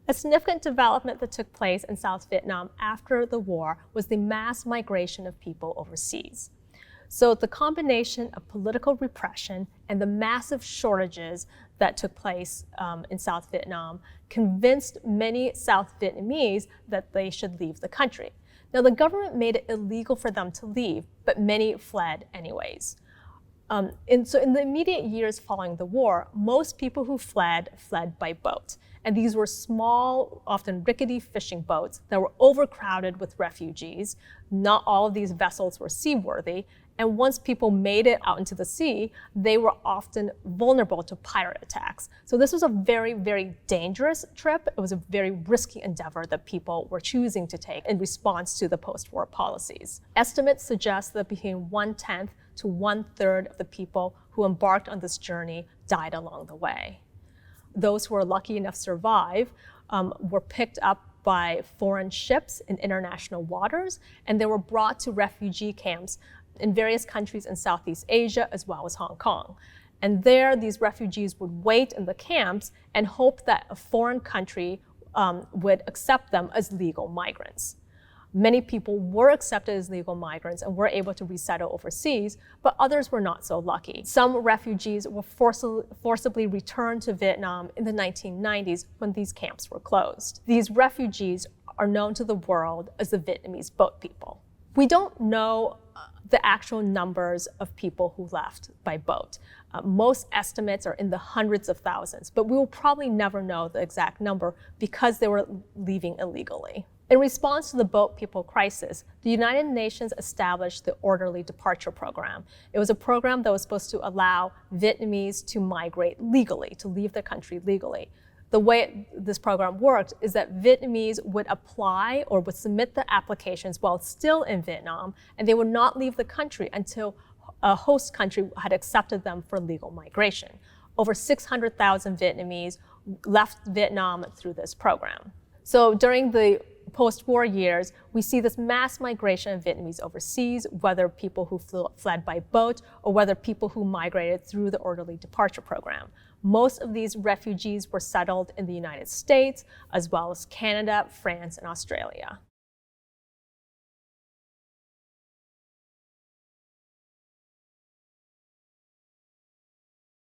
A significant development that took place in South Vietnam after the war was the mass migration of people overseas. So the combination of political repression and the massive shortages that took place in South Vietnam convinced many South Vietnamese that they should leave the country. Now, the government made it illegal for them to leave, but many fled anyways. So in the immediate years following the war, most people who fled by boat. And these were small, often rickety fishing boats that were overcrowded with refugees. Not all of these vessels were seaworthy. And once people made it out into the sea, they were often vulnerable to pirate attacks. So this was a very, very dangerous trip. It was a very risky endeavor that people were choosing to take in response to the post-war policies. Estimates suggest that between 1/10 to 1/3 of the people who embarked on this journey died along the way. Those who were lucky enough to survive were picked up by foreign ships in international waters, and they were brought to refugee camps in various countries in Southeast Asia as well as Hong Kong. And there, these refugees would wait in the camps and hope that a foreign country would accept them as legal migrants. Many people were accepted as legal migrants and were able to resettle overseas, but others were not so lucky. Some refugees were forcibly returned to Vietnam in the 1990s when these camps were closed. These refugees are known to the world as the Vietnamese boat people. We don't know the actual numbers of people who left by boat. Most estimates are in the hundreds of thousands, but we will probably never know the exact number because they were leaving illegally. In response to the boat people crisis, the United Nations established the Orderly Departure Program. It was a program that was supposed to allow Vietnamese to migrate legally, to leave their country legally. The way this program worked is that Vietnamese would apply or would submit the applications while still in Vietnam, and they would not leave the country until a host country had accepted them for legal migration. Over 600,000 Vietnamese left Vietnam through this program. So during the post-war years, we see this mass migration of Vietnamese overseas, whether people who fled by boat or whether people who migrated through the Orderly Departure Program. Most of these refugees were settled in the United States, as well as Canada, France, and Australia.